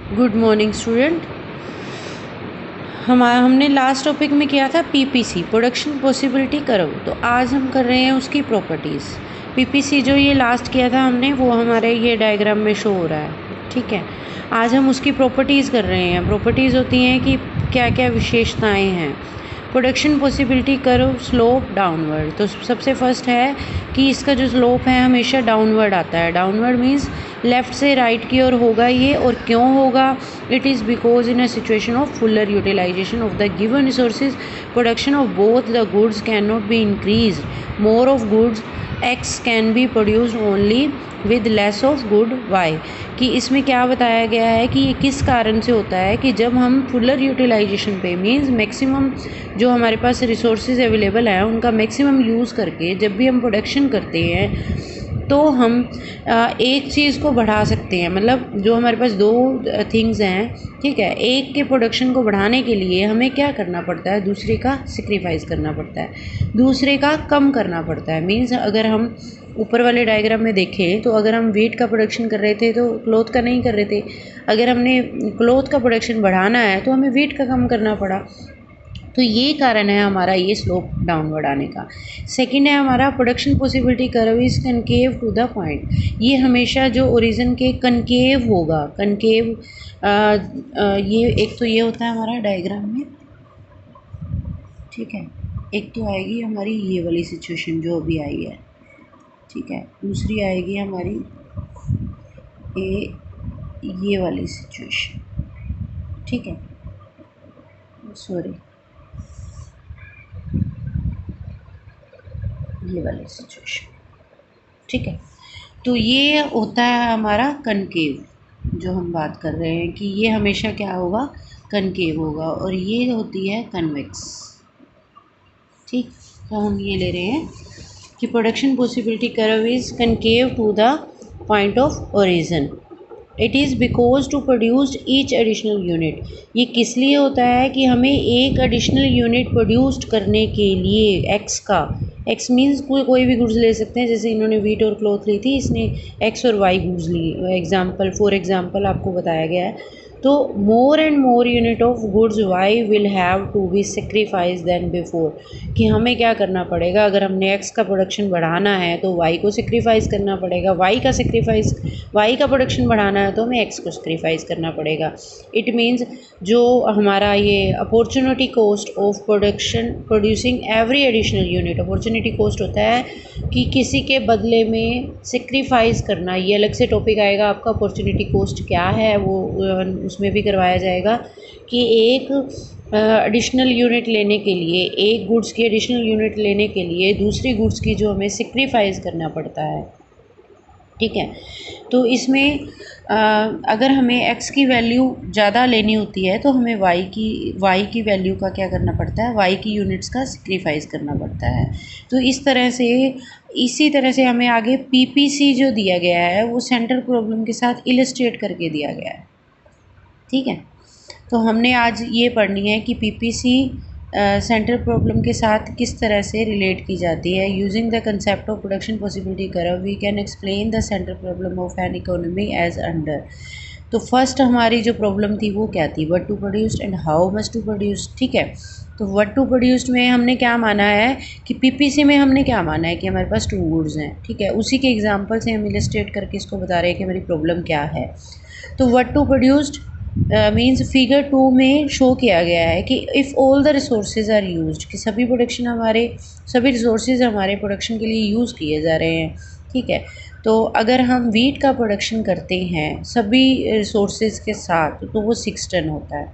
Good morning student. हमने last topic में किया था पीपीसी, प्रोडक्शन पॉसिबिलिटी कर्व। तो आज हम कर रहे हैं उसकी प्रॉपर्टीज़। पीपीसी जो ये लास्ट किया था हमने, वो हमारे ये डायग्राम में शो हो रहा है, ठीक है। आज हम उसकी प्रॉपर्टीज़ कर रहे हैं। प्रॉपर्टीज़ होती हैं कि क्या क्या विशेषताएं हैं। Production possibility curve slope downward. तो सबसे फर्स्ट है कि इसका जो स्लोप है हमेशा डाउनवर्ड आता है। डाउनवर्ड मीन्स लेफ़्ट से राइट की ओर होगा ये। और क्यों होगा? It is because in a situation of fuller utilisation of the given resources production of both the goods can not be increase. More of goods X can be produced only with less of good Y. कि इसमें क्या बताया गया है कि ये किस कारण से होता है कि जब हम फुलर यूटिलाइजेशन पे मीन्स मैक्सिमम जो हमारे पास रिसोर्सेज अवेलेबल हैं उनका मैक्सिमम यूज़ करके जब भी हम प्रोडक्शन करते हैं तो हम एक चीज़ को बढ़ा सकते हैं। मतलब जो हमारे पास दो थिंग्स हैं, ठीक है, एक के प्रोडक्शन को बढ़ाने के लिए हमें क्या करना पड़ता है? दूसरे का सेक्रीफाइस करना पड़ता है, दूसरे का कम करना पड़ता है। मीन्स अगर हम ऊपर वाले डायग्राम में देखें तो अगर हम वेट का प्रोडक्शन कर रहे थे तो क्लॉथ का नहीं कर रहे थे। अगर हमने क्लॉथ का प्रोडक्शन बढ़ाना है तो हमें वेट का कम करना पड़ा। तो ये कारण है हमारा ये स्लोप डाउनवर्ड आने का। सेकंड है हमारा production possibility curve is concave to the point. ये हमेशा जो ओरिजिन के कनकेव होगा। कनकेव ये एक तो ये होता है हमारा डायग्राम में, ठीक है। एक तो आएगी हमारी ये वाली सिचुएशन जो अभी आई है, ठीक है। दूसरी आएगी हमारी ये वाली सिचुएशन, ठीक है। सॉरी, ये वाली सिचुएशन, ठीक है। तो ये होता है हमारा कनकेव, जो हम बात कर रहे हैं कि ये हमेशा क्या होगा? कनकेव होगा। और ये होती है कन्वेक्स, ठीक। तो हम ये ले रहे हैं कि production possibility curve is concave to the point of origin. It is because to produced each additional unit. ये किस लिए होता है कि हमें एक एडिशनल यूनिट प्रोड्यूस्ड करने के लिए एक्स का, एक्स मीन्स कोई भी गुड्स ले सकते हैं। जैसे इन्होंने वीट और क्लॉथ ली थी, इसने एक्स और वाई गुड्स ली, एग्जाम्पल फॉर एग्जाम्पल आपको बताया गया है। तो more and more unit of goods Y will have to be sacrifice than before. कि हमें क्या करना पड़ेगा? अगर हमने एक्स का प्रोडक्शन बढ़ाना है तो वाई को सेक्रीफाइस करना पड़ेगा। वाई का प्रोडक्शन बढ़ाना है तो हमें एक्स को सेक्रीफाइस करना पड़ेगा। इट मीन्स जो हमारा ये opportunity cost of producing every additional unit, opportunity cost होता है कि किसी के बदले में सेक्रीफाइस करना। ये अलग से टॉपिक आएगा आपका, अपॉर्चुनिटी कॉस्ट क्या है वो उसमें भी करवाया जाएगा कि एक एडिशनल यूनिट लेने के लिए, एक गुड्स की एडिशनल यूनिट लेने के लिए दूसरी गुड्स की जो हमें सेक्रीफाइस करना पड़ता है, ठीक है। तो इसमें अगर हमें x की वैल्यू ज़्यादा लेनी होती है तो हमें y की वैल्यू का क्या करना पड़ता है? y की यूनिट्स का सेक्रीफाइस करना पड़ता है। तो इसी तरह से हमें आगे पीपीसी जो दिया गया है वो सेंटर प्रॉब्लम के साथ इलस्ट्रेट करके दिया गया है, ठीक है। तो हमने आज ये पढ़नी है कि पीपीसी सेंटर प्रॉब्लम के साथ किस तरह से रिलेट की जाती है। Using the concept of production possibility curve we can explain the centre problem of an economy as under. तो फर्स्ट हमारी जो प्रॉब्लम थी वो क्या थी? What to produced and how much to produce, ठीक है। तो व्हाट टू प्रोड्यूस्ड में हमने क्या माना है कि पीपीसी में हमने क्या माना है कि हमारे पास टू गुड्स हैं, ठीक है। उसी के एग्जांपल से हम इलस्ट्रेट करके इसको बता रहे हैं कि हमारी प्रॉब्लम क्या है। तो what to produced means figure 2 में शो किया गया है कि if all the resources are used, कि सभी रिसोर्सेज हमारे प्रोडक्शन के लिए यूज़ किए जा रहे हैं, ठीक है। तो अगर हम वीट का प्रोडक्शन करते हैं सभी रिसोर्सेज के साथ तो वो 6 टन होता है।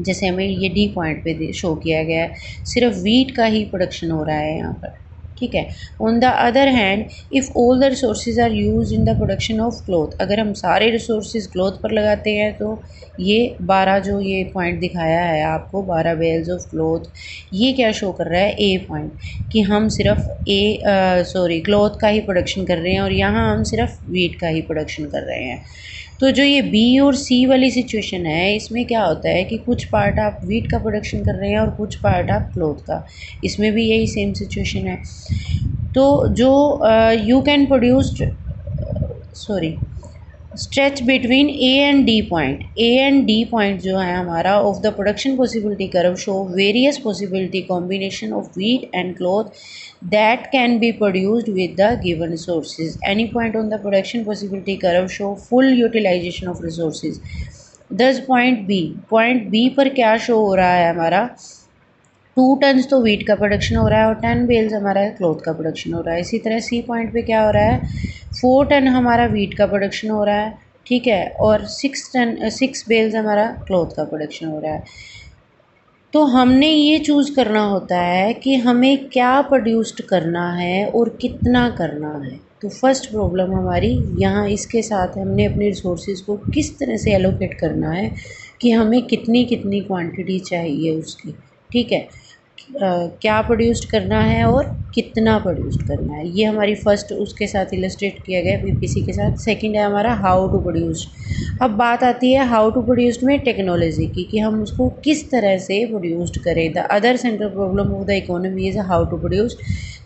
जैसे हमें ये डी पॉइंट पे शो किया गया है, सिर्फ वीट का ही प्रोडक्शन हो रहा है यहाँ पर, ठीक है। On the other hand if all the resources are use in the production of cloth, अगर हम सारे रिसोर्सेज क्लॉथ पर लगाते हैं तो ये 12 जो ये पॉइंट दिखाया है आपको, 12 बेल्स ऑफ क्लॉथ, ये क्या शो कर रहा है? ए पॉइंट, कि हम सिर्फ क्लॉथ का ही प्रोडक्शन कर रहे हैं और यहाँ हम सिर्फ वीट का ही प्रोडक्शन कर रहे हैं। तो जो ये बी और सी वाली सिचुएशन है इसमें क्या होता है कि कुछ पार्ट आप वीट का प्रोडक्शन कर रहे हैं और कुछ पार्ट आप क्लॉथ का, इसमें भी यही सेम सिचुएशन है। तो जो you can produced stretch between A and D point, A and D point जो है हमारा of the production possibility curve show various possibility combination of wheat and cloth that can be produced with the given resources. Any point on the production possibility curve show full utilization of resources. Thus point B पर क्या show हो रहा है हमारा, 2 turns तो wheat का production हो रहा है और 10 बेल्स हमारा क्लॉथ का प्रोडक्शन हो रहा है। इसी तरह सी पॉइंट पे क्या हो रहा है, 4 टन हमारा वीट का प्रोडक्शन हो रहा है, ठीक है, और 6 बेल्स हमारा क्लॉथ का प्रोडक्शन हो रहा है। तो हमने ये चूज़ करना होता है कि हमें क्या प्रोड्यूस्ड करना है और कितना करना है। तो फर्स्ट प्रॉब्लम हमारी यहाँ इसके साथ हमने अपने रिसोर्सेज को किस तरह से एलोकेट करना है कि हमें कितनी कितनी क्वांटिटी चाहिए उसकी, ठीक है, क्या प्रोड्यूस्ड करना है और कितना प्रोड्यूस्ड करना है, ये हमारी फर्स्ट उसके साथ इलस्ट्रेट किया गया पीपीसी के साथ। सेकंड है हमारा हाउ टू प्रोड्यूस्ड। अब बात आती है हाउ टू प्रोड्यूस्ड में टेक्नोलॉजी की, कि हम उसको किस तरह से प्रोड्यूस्ड करें। The other central problem of the economy is how to produce.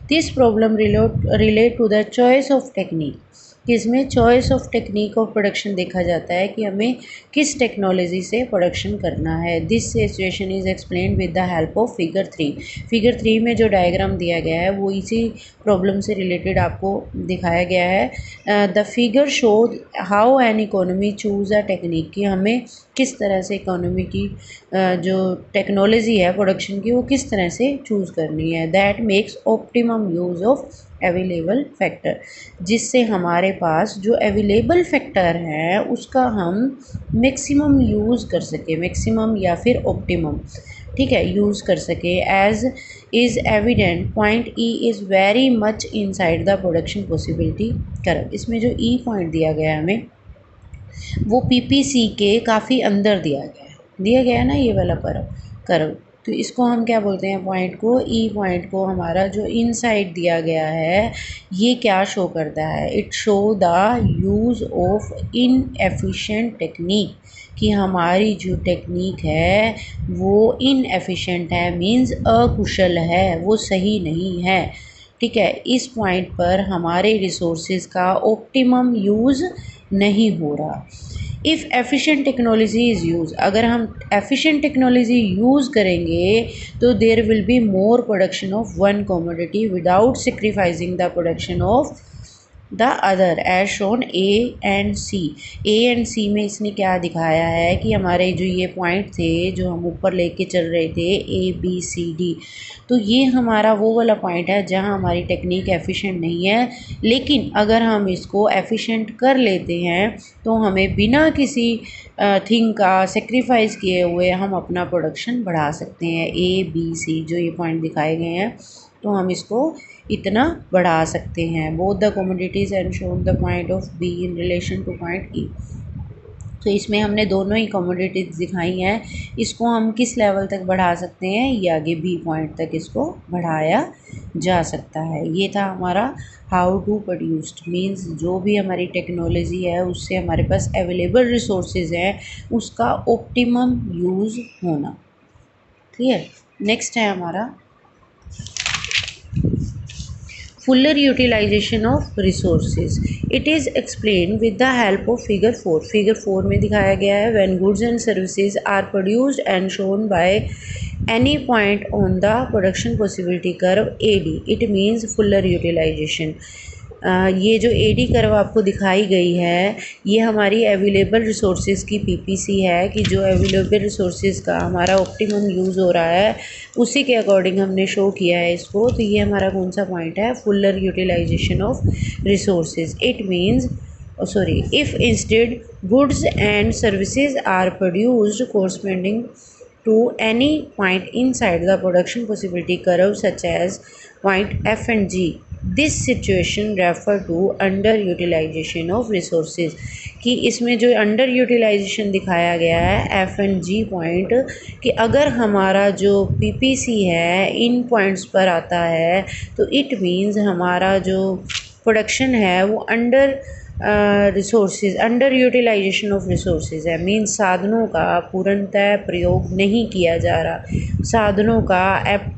This problem relate to the choice of technique, कि इसमें choice of technique of production देखा जाता है कि हमें किस टेक्नोलॉजी से प्रोडक्शन करना है। This situation is explain with the help of figure 3। Figure 3 में जो डायग्राम दिया गया है वो इसी प्रॉब्लम से रिलेटेड आपको दिखाया गया है। The figure show how an economy choose a technique, कि हमें किस तरह से इकोनॉमी की जो टेक्नोलॉजी है प्रोडक्शन की वो किस तरह से चूज़ करनी है। That makes optimum use of available factor, जिससे हमारे पास जो अवेलेबल फैक्टर है उसका हम मैक्सिमम यूज़ कर सके, मैक्सिमम या फिर ऑप्टिमम, ठीक है, यूज़ कर सके। As is evident point E is very much inside the production possibility curve. इसमें जो ई पॉइंट दिया गया है हमें वो पीपीसी के काफ़ी अंदर दिया गया है ना, ये वाला कर्व। तो इसको हम क्या बोलते हैं, पॉइंट को, ई पॉइंट को हमारा जो इनसाइड दिया गया है ये क्या शो करता है, it show the use of inefficient technique, कि हमारी जो टेक्निक है वो इनएफिशिएंट है, मींस अकुशल है, वो सही नहीं है, ठीक है। इस पॉइंट पर हमारे रिसोर्सेज का ऑप्टिमम यूज़ नहीं हो रहा। If efficient technology is use, अगर हम एफिशिएंट टेक्नोलॉजी यूज़ करेंगे तो there will be more production of one commodity without sacrificing the production of the other as shown A and C. A and C में इसने क्या दिखाया है कि हमारे जो ये पॉइंट थे जो हम ऊपर लेके चल रहे थे ए बी सी डी, तो ये हमारा वो वाला पॉइंट है जहाँ हमारी टेक्निक एफिशिएंट नहीं है, लेकिन अगर हम इसको एफिशिएंट कर लेते हैं तो हमें बिना किसी थिंग का सेक्रीफाइस किए हुए हम अपना प्रोडक्शन बढ़ा सकते हैं। ए बी सी जो ये पॉइंट दिखाए गए हैं तो हम इसको इतना बढ़ा सकते हैं। Both the commodities and shown the point of be in relation two point ई। तो इसमें हमने दोनों ही कमोडिटीज़ दिखाई हैं, इसको हम किस लेवल तक बढ़ा सकते हैं, ये आगे बी पॉइंट तक इसको बढ़ाया जा सकता है। ये था हमारा हाउ टू प्रोड्यूस्ड, मींस जो भी हमारी टेक्नोलॉजी है उससे हमारे पास अवेलेबल रिसोर्सेज हैं उसका ऑप्टिमम यूज़ होना। क्लियर। नेक्स्ट है हमारा fuller utilization of resources. It is explained with the help of figure 4. Figure 4 में दिखाया गया है when goods and services are produced and shown by any point on the production possibility curve AD, it means fuller utilization. ये जो AD curve आपको दिखाई गई है ये हमारी अवेलेबल रिसोर्सेज की पीपीसी है, कि जो अवेलेबल रिसोर्सेज का हमारा ऑप्टिमम यूज़ हो रहा है उसी के अकॉर्डिंग हमने शो किया है इसको। तो ये हमारा कौन सा पॉइंट है, fuller utilisation of resources. It means if instead goods and services are produced corresponding to any point inside the production possibility curve such as point F and G, this situation refer to underutilization of resources, कि इसमें जो under utilisation दिखाया गया है F and ji point, कि अगर हमारा जो पीपीसी है इन पॉइंट्स पर आता है तो इट मीन्स हमारा जो प्रोडक्शन है वो under resources, under utilisation of resources है, मीन्स साधनों का पूर्णतः प्रयोग नहीं किया जा रहा, साधनों का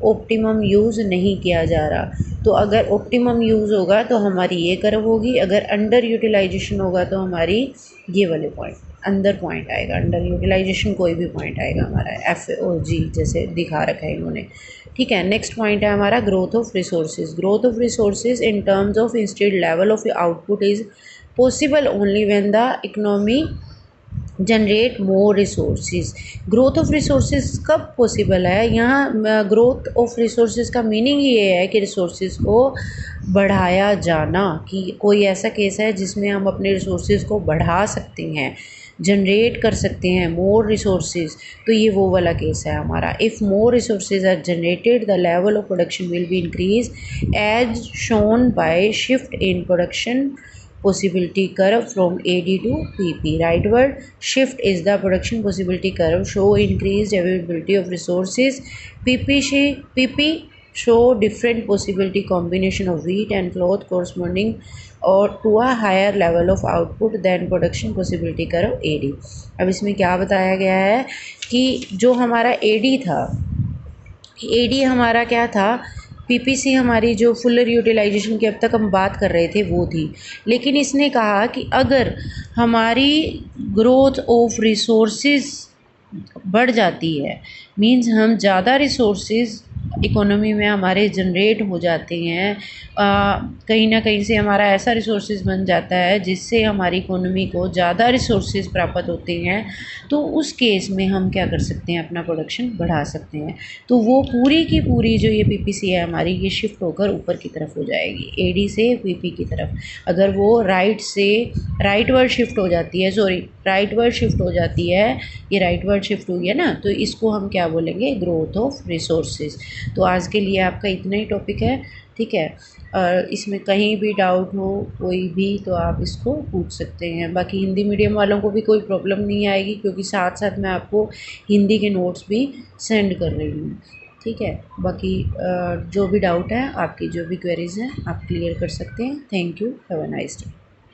ऑप्टिमम यूज़ नहीं किया जा रहा। तो अगर ऑप्टिमम यूज़ होगा तो हमारी ये कर्व होगी, अगर अंडर यूटिलाइजेशन होगा तो हमारी ये वाले पॉइंट अंदर पॉइंट आएगा, अंडर यूटिलाइजेशन कोई भी पॉइंट आएगा हमारा एफ और जी जैसे दिखा रखा है इन्होंने। ठीक है, नेक्स्ट पॉइंट है हमारा growth of resources. Growth of resources in terms of instead level of output is possible only when the economy generate more resources. Growth of resources कब पॉसिबल है? यहाँ ग्रोथ ऑफ रिसोर्सेज का meaning ये है कि resources को बढ़ाया जाना, कि कोई ऐसा केस है जिसमें हम अपने रिसोर्सेज को बढ़ा सकते हैं, जनरेट कर सकते हैं मोर रिसोर्सेज, तो ये वो वाला केस है हमारा। If more resources are generated the level of production will be increase as shown by shift in production possibility curve from AD to PP. Rightward shift is the production possibility curve, show increased availability of resources. PP show different possibility combination of wheat and cloth corresponding or to a higher level of output than production possibility curve AD. अब इसमें क्या बताया गया है कि जो हमारा AD था, AD हमारा क्या था, पीपीसी हमारी जो फुलर यूटिलाइजेशन की अब तक हम बात कर रहे थे वो थी, लेकिन इसने कहा कि अगर हमारी ग्रोथ ऑफ रिसोर्सेज बढ़ जाती है, मींस हम ज़्यादा रिसोर्सेज इकोनॉमी में हमारे जनरेट हो जाते हैं, कहीं ना कहीं से हमारा ऐसा रिसोर्सेज बन जाता है जिससे हमारी इकोनॉमी को ज़्यादा रिसोर्सेज प्राप्त होते हैं, तो उस केस में हम क्या कर सकते हैं, अपना प्रोडक्शन बढ़ा सकते हैं। तो वो पूरी की पूरी जो ये पीपीसी है हमारी, ये शिफ्ट होकर ऊपर की तरफ हो जाएगी, एडी से पीपी की तरफ। अगर वो राइट से राइट वर्ड शिफ्ट हो जाती है, सॉरी राइट वर्ड शिफ्ट हो जाती है, ये राइट वर्ड शिफ्ट हुई है ना, तो इसको हम क्या बोलेंगे, ग्रोथ ऑफ रिसोर्सेज। तो आज के लिए आपका इतना ही टॉपिक है, ठीक है। इसमें कहीं भी डाउट हो कोई भी तो आप इसको पूछ सकते हैं। बाकी हिंदी मीडियम वालों को भी कोई प्रॉब्लम नहीं आएगी, क्योंकि साथ साथ मैं आपको हिंदी के नोट्स भी सेंड कर रही हूँ, ठीक है। बाकी जो भी डाउट है, आपकी जो भी क्वेरीज़ हैं आप क्लियर कर सकते हैं। Thank you, have a nice day.